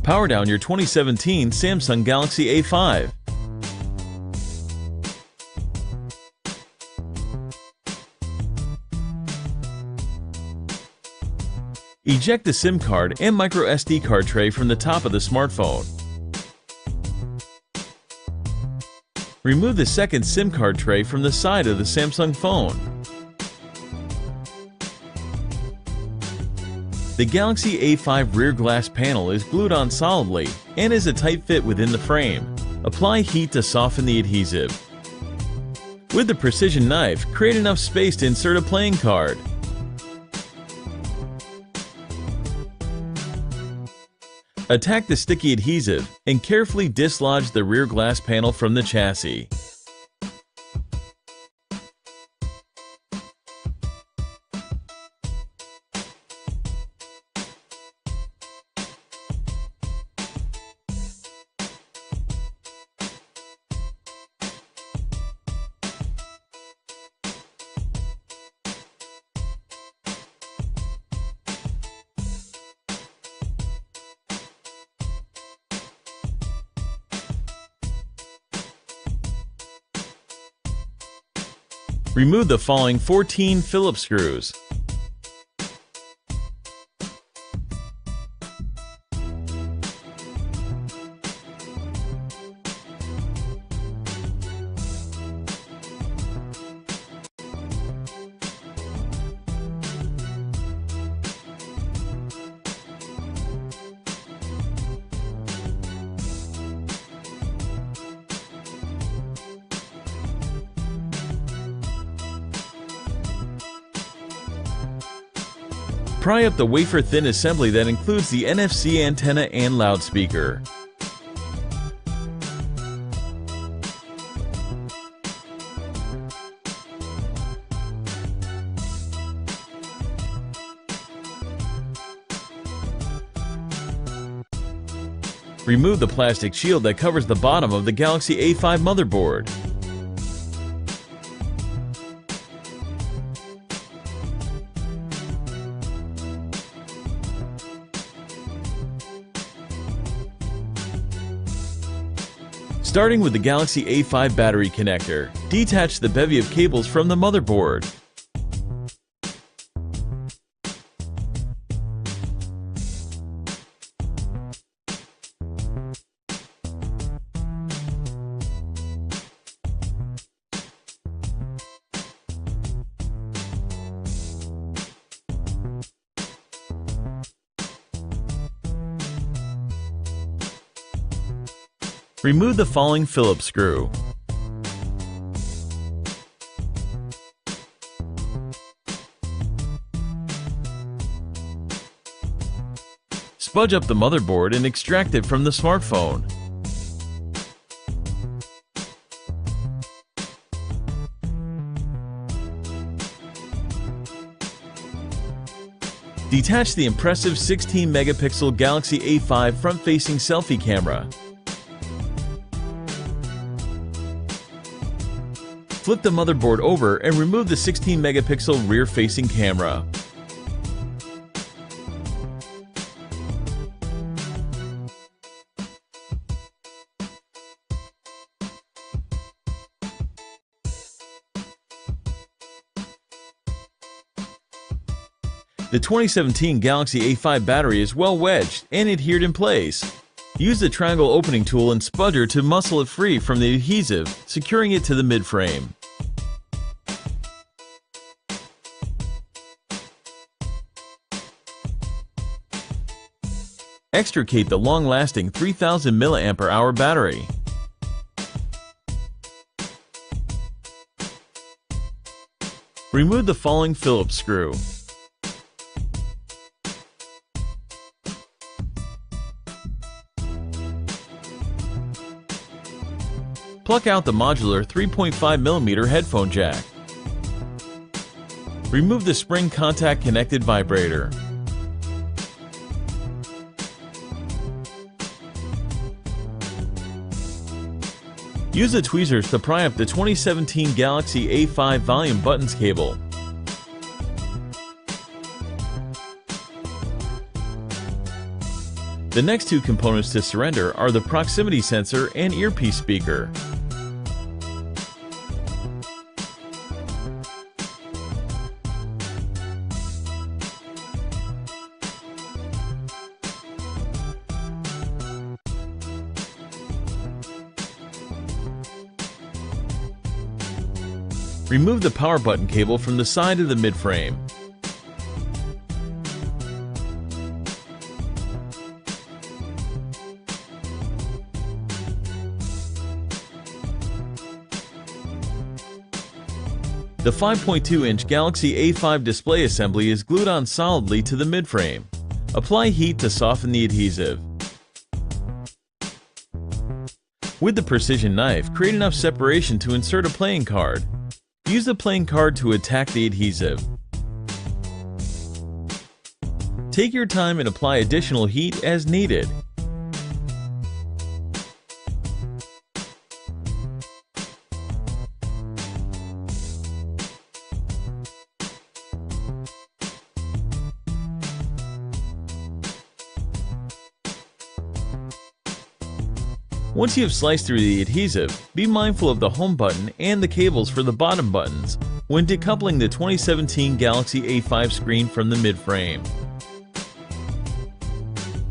Power down your 2017 Samsung Galaxy A5. Eject the SIM card and microSD card tray from the top of the smartphone. Remove the second SIM card tray from the side of the Samsung phone. The Galaxy A5 rear glass panel is glued on solidly and is a tight fit within the frame. Apply heat to soften the adhesive. With the precision knife, create enough space to insert a playing card. Attack the sticky adhesive and carefully dislodge the rear glass panel from the chassis. Remove the following 14 Phillips screws. Pry up the wafer-thin assembly that includes the NFC antenna and loudspeaker. Remove the plastic shield that covers the bottom of the Galaxy A5 motherboard. Starting with the Galaxy A5 battery connector, detach the bevy of cables from the motherboard. Remove the following Phillips screw. Spudge up the motherboard and extract it from the smartphone. Detach the impressive 16-megapixel Galaxy A5 front-facing selfie camera. Flip the motherboard over and remove the 16-megapixel rear-facing camera. The 2017 Galaxy A5 battery is well wedged and adhered in place. Use the triangle opening tool and spudger to muscle it free from the adhesive, securing it to the midframe. Extricate the long-lasting 3000 mAh battery. Remove the following Phillips screw. Pluck out the modular 3.5mm headphone jack. Remove the spring contact connected vibrator. Use the tweezers to pry up the 2017 Galaxy A5 volume buttons cable. The next two components to surrender are the proximity sensor and earpiece speaker. Remove the power button cable from the side of the midframe. The 5.2-inch Galaxy A5 display assembly is glued on solidly to the midframe. Apply heat to soften the adhesive. With the precision knife, create enough separation to insert a playing card. Use the playing card to attack the adhesive. Take your time and apply additional heat as needed. Once you have sliced through the adhesive, be mindful of the home button and the cables for the bottom buttons when decoupling the 2017 Galaxy A5 screen from the midframe.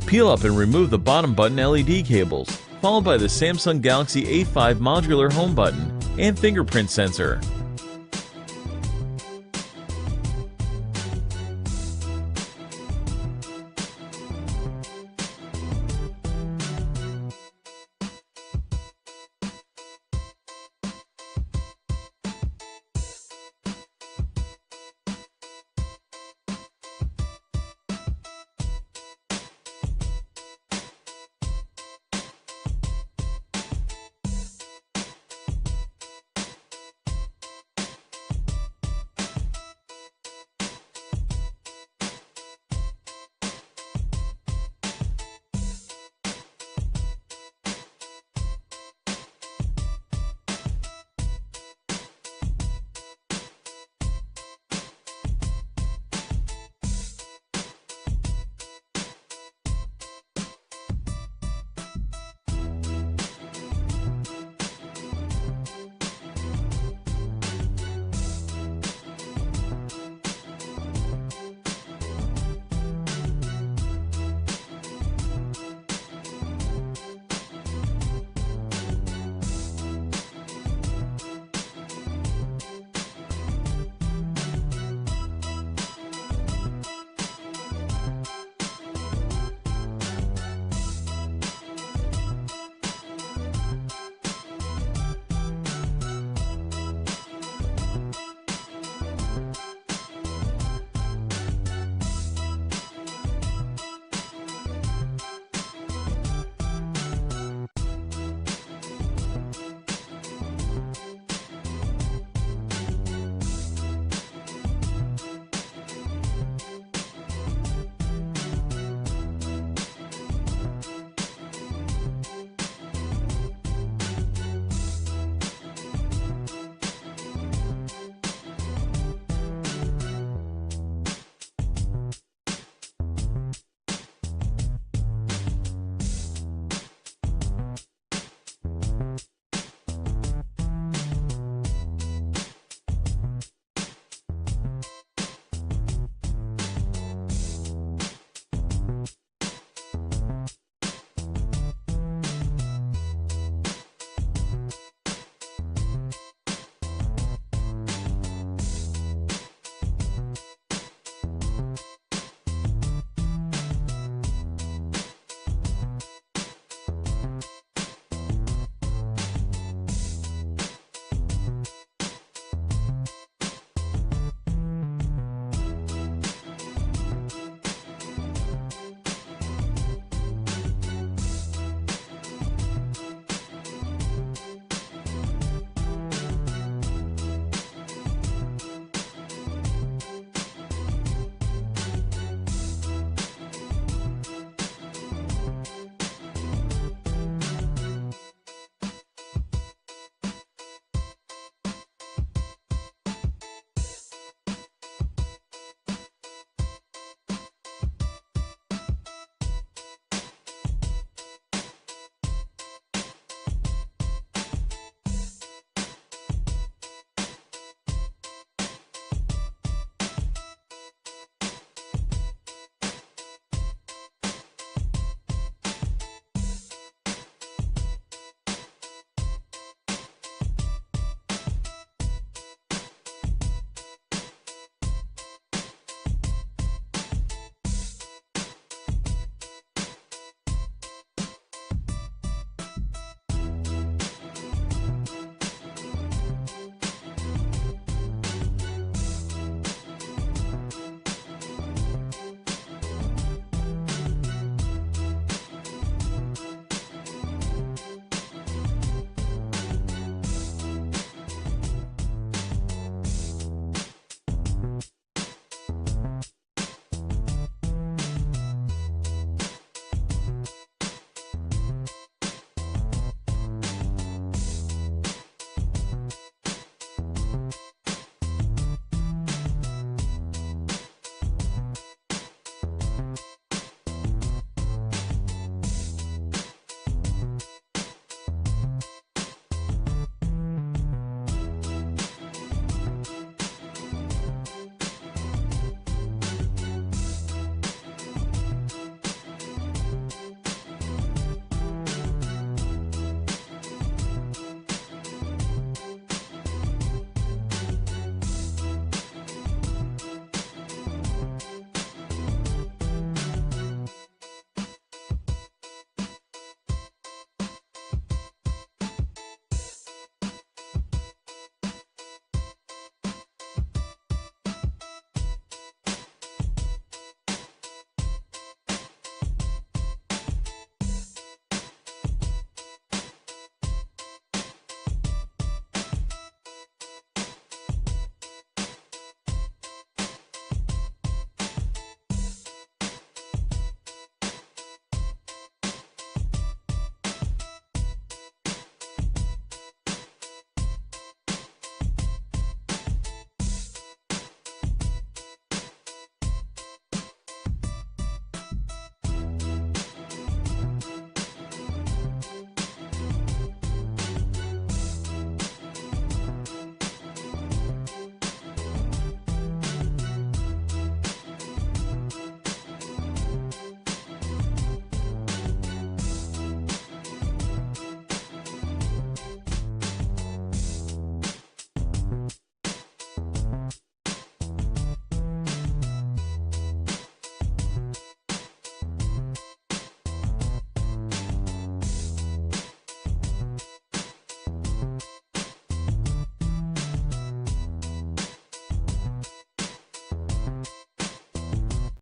Peel up and remove the bottom button LED cables, followed by the Samsung Galaxy A5 modular home button and fingerprint sensor.